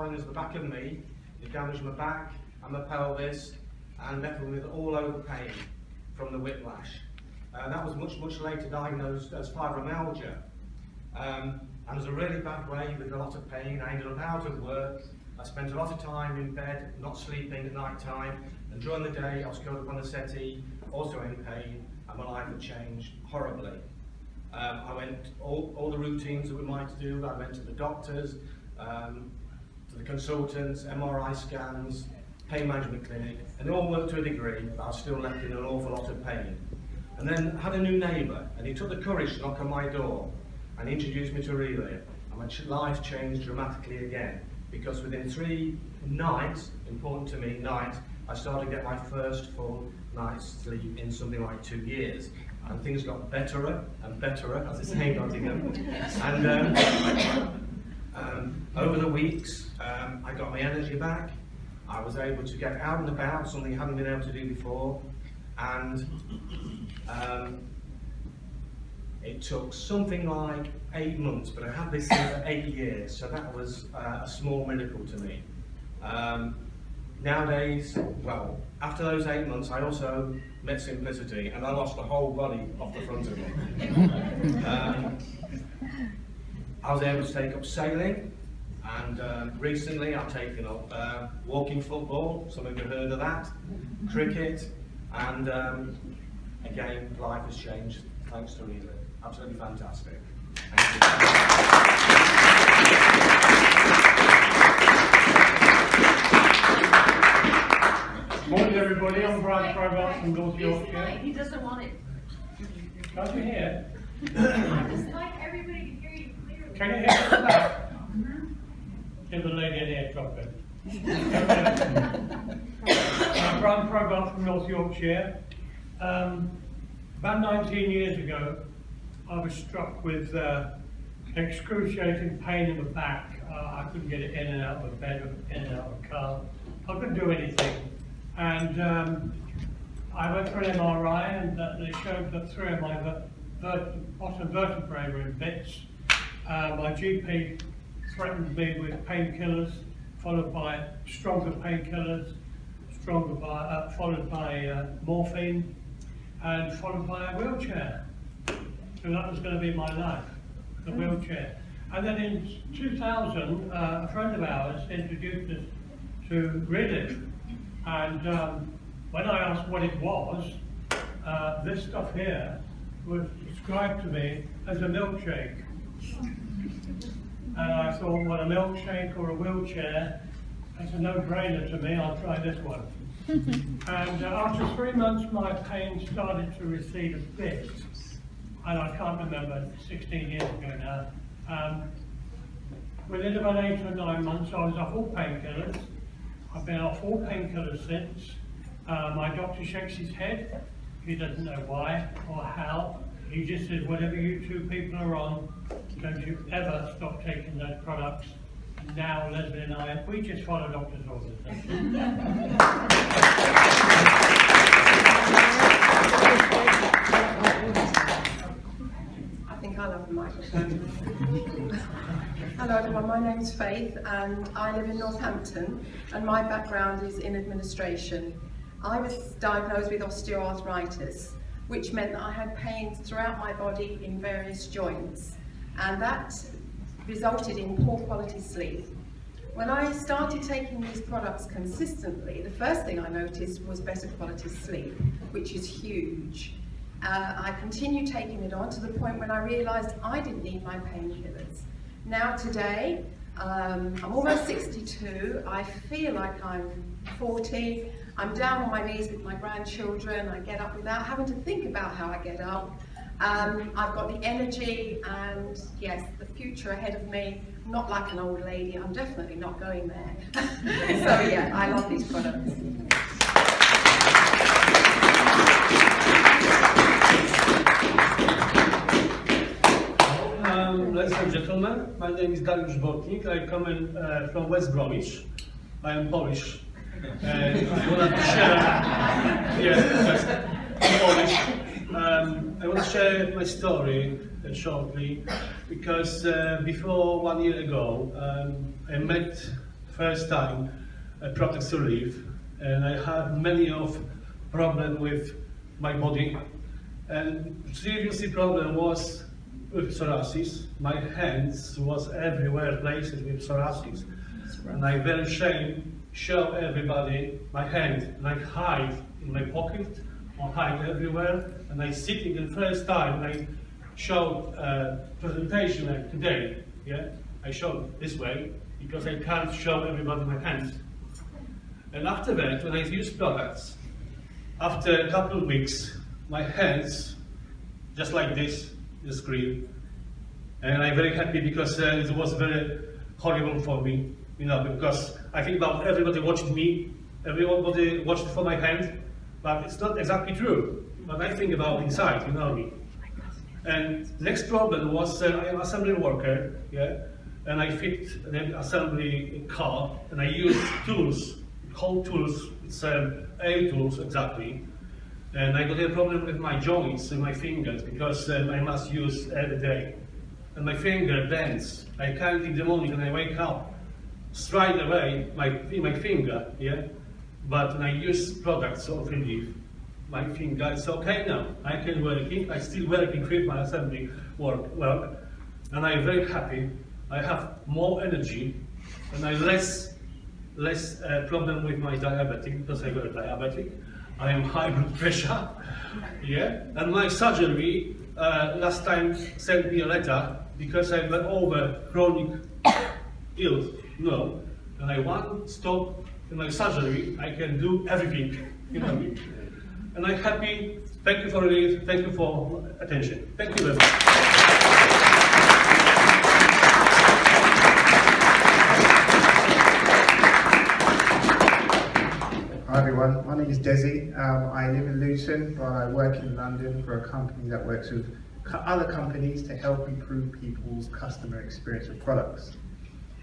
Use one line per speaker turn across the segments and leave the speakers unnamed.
far in as the back of me. It damaged my back and my pelvis and left me with all over pain from the whiplash. That was much later diagnosed as fibromyalgia. And it was a really bad way with a lot of pain. I ended up out of work. I spent a lot of time in bed, not sleeping at night time, and during the day I was curled up on a settee, also in pain, and my life had changed horribly. I went all the routines that we might do. I went to the doctors, to the consultants, MRI scans, pain management clinic, and it all worked to a degree, but I was still left in an awful lot of pain. And then I had a new neighbour, and he took the courage to knock on my door and introduced me to Reliv, and my life changed dramatically again, because within 3 nights, important to me, I started to get my first full night's sleep in something like 2 years. And things got betterer and betterer, as it's saying in Nottingham. And over the weeks, I got my energy back. I was able to get out and about, something I hadn't been able to do before. And it took something like 8 months, but I had this thing for 8 years, so that was a small miracle to me. Nowadays, well, after those 8 months, I also met Simplicity, and I lost the whole body off the front of me. I was able to take up sailing, and recently I've taken up walking football, some of you have heard of that, cricket, and again, life has changed thanks to Reliv. Absolutely fantastic. Thank
you. Morning everybody, I'm Brian Probart from North Yorkshire.
He doesn't want it.
Can't you hear?
I just like everybody to hear you clearly.
Can you hear me from that? Give the lady an ear trumpet. I'm Brian Probart from North Yorkshire. About 19 years ago, I was struck with excruciating pain in the back. I couldn't get it in and out of bed, in and out of the car. I couldn't do anything. And I went for an MRI, and they showed that 3 of my bottom vertebrae were in bits. My GP threatened me with painkillers, followed by stronger painkillers, followed by morphine, and followed by a wheelchair. So that was going to be my life, the wheelchair. And then in 2000, a friend of ours introduced us to Reliv. And when I asked what it was, this stuff here was described to me as a milkshake. And I thought, well, a milkshake or a wheelchair, that's a no-brainer to me, I'll try this one. And after 3 months, my pain started to recede a bit. And I can't remember, 16 years ago now. Within about 8 or 9 months, I was off all painkillers. I've been off all painkillers since. My doctor shakes his head. He doesn't know why or how. He just says, whatever you 2 people are on, don't you ever stop taking those products. Now, Leslie and I, we just follow doctor's orders.
I think I'll have the microphone. Hello everyone, my name's Faith and I live in Northampton and my background is in administration. I was diagnosed with osteoarthritis, which meant that I had pains throughout my body in various joints, and that resulted in poor quality sleep. When I started taking these products consistently, the first thing I noticed was better quality sleep, which is huge. I continued taking it on to the point when I realised I didn't need my painkillers. Now today, I'm almost 62, I feel like I'm 40, I'm down on my knees with my grandchildren, I get up without having to think about how I get up. I've got the energy and yes, the future ahead of me, not like an old lady, I'm definitely not going there. So yeah, I love these products.
Ladies and gentlemen, my name is Dariusz Botnik. I come from West Bromwich. I am Polish. And I want to share, I want to share my story shortly because before 1 year ago, I met
first time products Reliv, and I had many of problem with my body, and seriously problem was with psoriasis. My hands was everywhere places with psoriasis, and I very shame show everybody my hand, and I hide in my pocket or hide everywhere, and I sitting the first time and I showed presentation like today. Yeah, I showed this way because I can't show everybody my hands. And after that, when I use products, after a couple of weeks, my hands, just like this, the screen, and I'm very happy because it was very horrible for me, you know, because I think about everybody watching me, everybody watched for my hand, but it's not exactly true. But I think about inside, you know me. And next problem was I'm an assembly worker, yeah, and I fit an assembly car, and I use tools, whole tools, it's air tools exactly, and I got a problem with my joints and my fingers because I must use every day, and my finger bends. I can't in the morning when I wake up, straight away my finger, yeah, but when I use products of Reliv, my finger is okay now. I can working, I still working with my assembly work, and I'm very happy. I have more energy, and I less problem with my diabetic because I got a diabetic. I am high blood pressure, yeah. And my surgery last time sent me a letter because I went over chronic ill, no. And I want to stop in my surgery. I can do everything, you know what I mean? And I'm happy. Thank you for Reliv. Thank you for attention. Thank you very much.
Hi everyone, my name is Desi. I live in Luton, but I work in London for a company that works with other companies to help improve people's customer experience with products.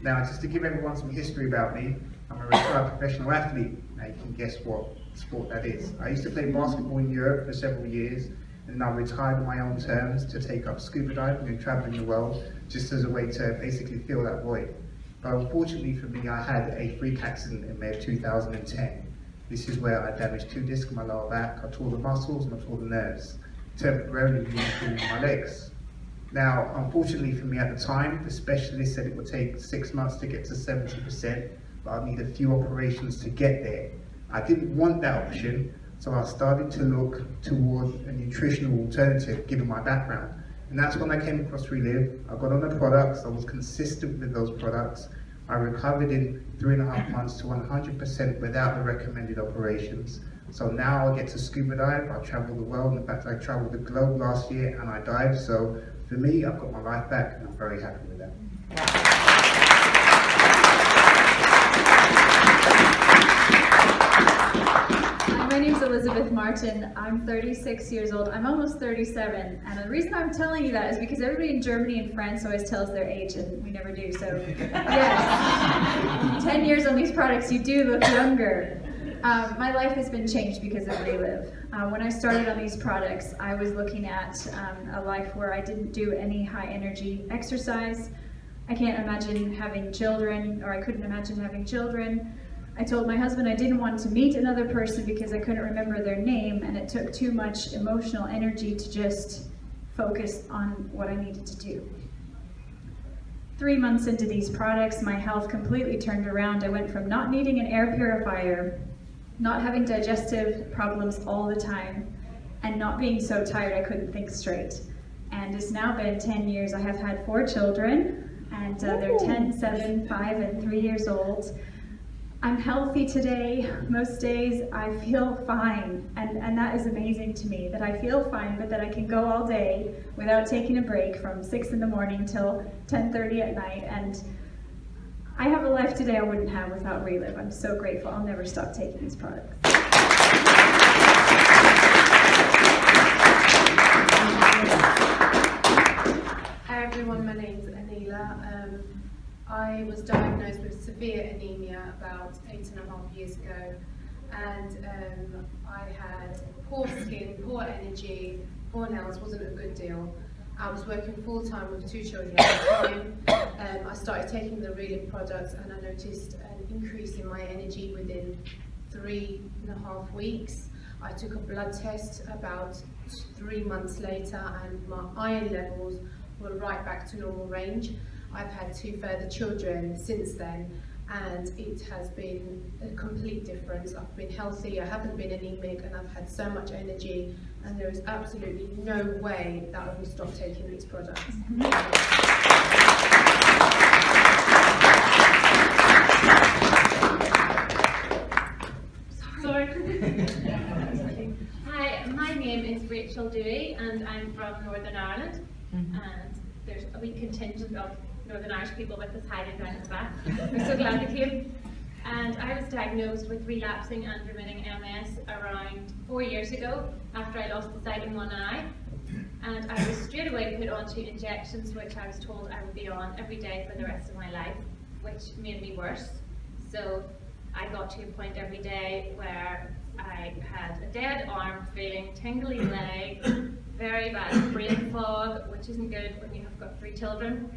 Now, just to give everyone some history about me, I'm a retired professional athlete. Now you can guess what sport that is. I used to play basketball in Europe for several years, and I retired on my own terms to take up scuba diving and traveling the world, just as a way to basically fill that void. But unfortunately for me, I had a freak accident in May of 2010. This is where I damaged 2 discs in my lower back. I tore the muscles and I tore the nerves, temporarily losing my legs. Now, unfortunately for me at the time, the specialist said it would take 6 months to get to 70%, but I'd need a few operations to get there. I didn't want that option, so I started to look toward a nutritional alternative given my background. And that's when I came across Reliv. I got on the products, I was consistent with those products. I recovered in 3.5 months to 100% without the recommended operations. So now I get to scuba dive, I travel the world. In fact, I traveled the globe last year and I dived. So for me, I've got my life back and I'm very happy with that.
My name's Elizabeth Martin. I'm 36 years old. I'm almost 37. And the reason I'm telling you that is because everybody in Germany and France always tells their age and we never do. So yes, 10 years on these products, you do look younger. My life has been changed because of Reliv. When I started on these products, I was looking at a life where I didn't do any high energy exercise. I can't imagine having children, or I couldn't imagine having children. I told my husband I didn't want to meet another person because I couldn't remember their name, and it took too much emotional energy to just focus on what I needed to do. 3 months into these products, my health completely turned around. I went from not needing an air purifier, not having digestive problems all the time, and not being so tired I couldn't think straight. And it's now been 10 years. I have had 4 children, and they're 10, 7, 5, and 3 years old. I'm healthy today. Most days I feel fine, and that is amazing to me, that I feel fine, but that I can go all day without taking a break from 6 in the morning till 10:30 at night, and I have a life today I wouldn't have without Reliv. I'm so grateful. I'll never stop taking these products.
Hi everyone, my name's Anila. I was diagnosed with severe anemia about 8.5 years ago, and I had poor skin, poor energy, poor nails. Wasn't a good deal. I was working full-time with 2 children at the time. I started taking the Reliv products and I noticed an increase in my energy within 3.5 weeks. I took a blood test about 3 months later and my iron levels were right back to normal range. I've had 2 further children since then and it has been a complete difference. I've been healthy, I haven't been anemic, and I've had so much energy, and there is absolutely no way that I will stop taking these products.
Hi, my name is Rachel Dewey and I'm from Northern Ireland. And there's a wee contingent of Northern Irish people with us hiding down at the back. We're so glad they came. And I was diagnosed with relapsing and remitting MS around 4 years ago after I lost the sight in one eye. And I was straight away put onto injections which I was told I would be on every day for the rest of my life, which made me worse. So I got to a point every day where I had a dead arm, feeling tingly leg, very bad brain fog, which isn't good when you have got 3 children,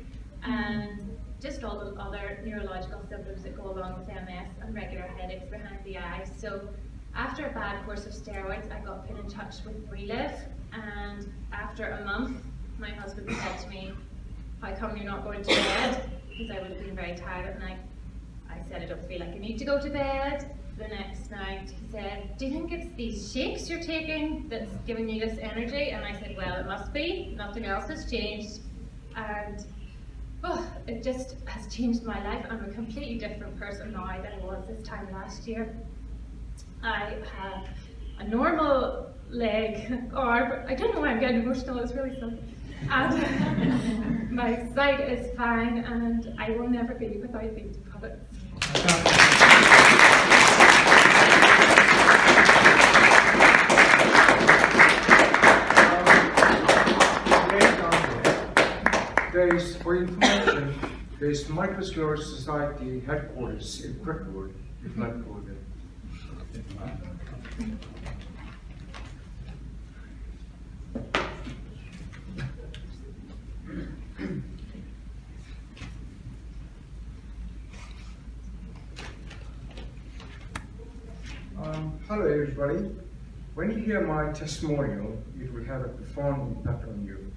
and just all the other neurological symptoms that go along with MS and regular headaches behind the eyes. So after a bad course of steroids, I got put in touch with Reliv, and after a month, my husband said to me, "How come you're not going to bed?" Because I would have been very tired at night. I said, "I don't feel like I need to go to bed." The next night he said, "Do you think it's these shakes you're taking that's giving you this energy?" And I said, "Well, it must be. Nothing else has changed." And it just has changed my life. I'm a completely different person now than I was this time last year. I have a normal leg, arm. I don't know why I'm getting emotional, it's really silly. And my sight is fine, and I will never be without these products.
There is, for information, there is Multiple Sclerosis Society headquarters in Cricklewood, if not go there. Hello everybody. When you hear my testimonial, it will have a profound impact on you.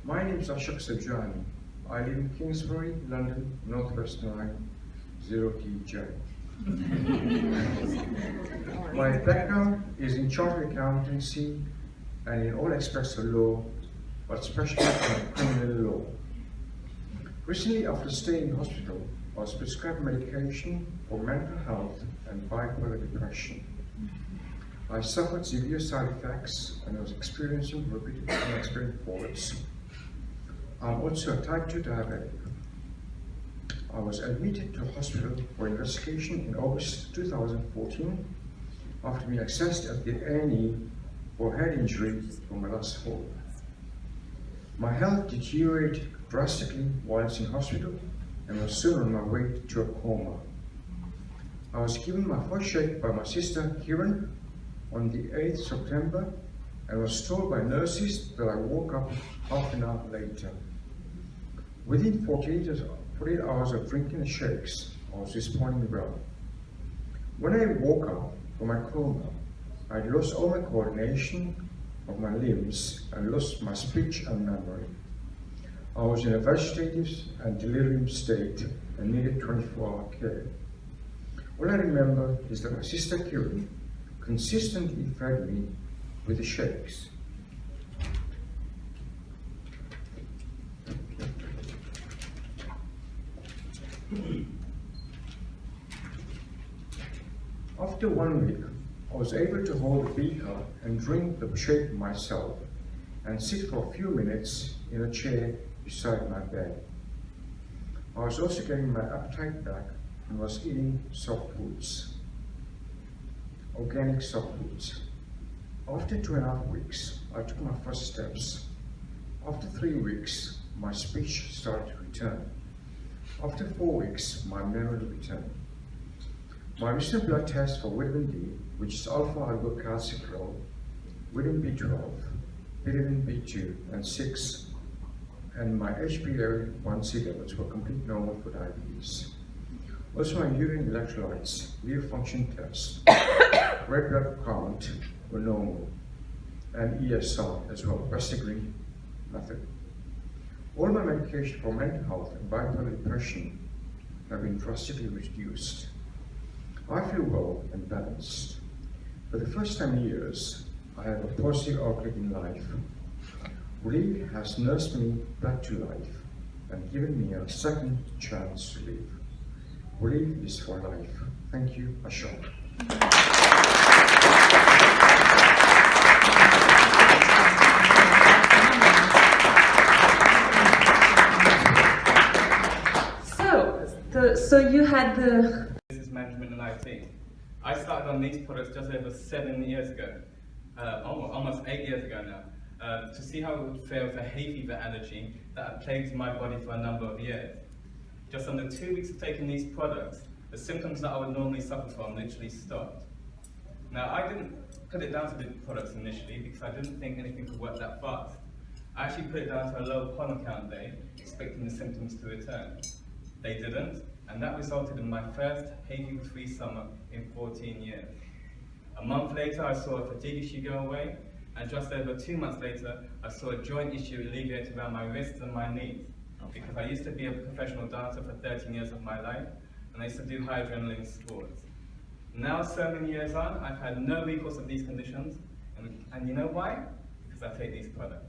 My name is Ashok Sajjani. I live in Kingsbury, London, Northwest 9, 0TJ. My background is in chartered accountancy and in all aspects of law, but especially in criminal law. Recently, after staying in hospital, I was prescribed medication for mental health and bipolar depression. I suffered severe side effects and I was experiencing repeated unexplained falls. I'm also a type 2 diabetic. I was admitted to hospital for investigation in August 2014 after being assessed at the A&E for head injury from my last fall. My health deteriorated drastically whilst in hospital and was soon on my way to a coma. I was given my first shake by my sister Kiran on the 8th September and was told by nurses that I woke up half an hour later. Within 48 hours of drinking the shakes, I was responding well. When I woke up from my coma, I had lost all my coordination of my limbs and lost my speech and memory. I was in a vegetative and delirium state and needed 24-hour care. All I remember is that my sister Kiran consistently fed me with the shakes. After 1 week, I was able to hold the beaker and drink the shake myself and sit for a few minutes in a chair beside my bed. I was also getting my appetite back and was eating soft foods, organic soft foods. After 2.5 weeks, I took my first steps. After 3 weeks, my speech started to return. After 4 weeks, my memory returned. My recent blood test for vitamin D, which is alpha-aldocalciferol, vitamin B12, vitamin B2 and 6, and my HbA1c levels were completely normal for diabetes. Also, my urine electrolytes, liver function test, red blood count were normal, and ESR as well, basically nothing. All my medication for mental health and bipolar depression have been drastically reduced. I feel well and balanced. For the first time in years, I have a positive outlook in life. Reliv has nursed me back to life and given me a second chance to live. Reliv is for life. Thank you, Ashok.
So you had the
Business management and IT. I started on these products just over 7 years ago, almost 8 years ago now, to see how it would fare with a hay fever allergy that had plagued my body for a number of years. Just under 2 weeks of taking these products, the symptoms that I would normally suffer from literally stopped. Now, I didn't put it down to the products initially because I didn't think anything could work that fast. I actually put it down to a low pollen count day, expecting the symptoms to return. They didn't, and that resulted in my first hay fever-free summer in 14 years. A month later, I saw a fatigue issue go away, and just over 2 months later, I saw a joint issue alleviate around my wrists and my knees. Because I used to be a professional dancer for 13 years of my life, and I used to do high adrenaline sports. Now, so many years on, I've had no recourse of these conditions, and you know why? Because I take these products.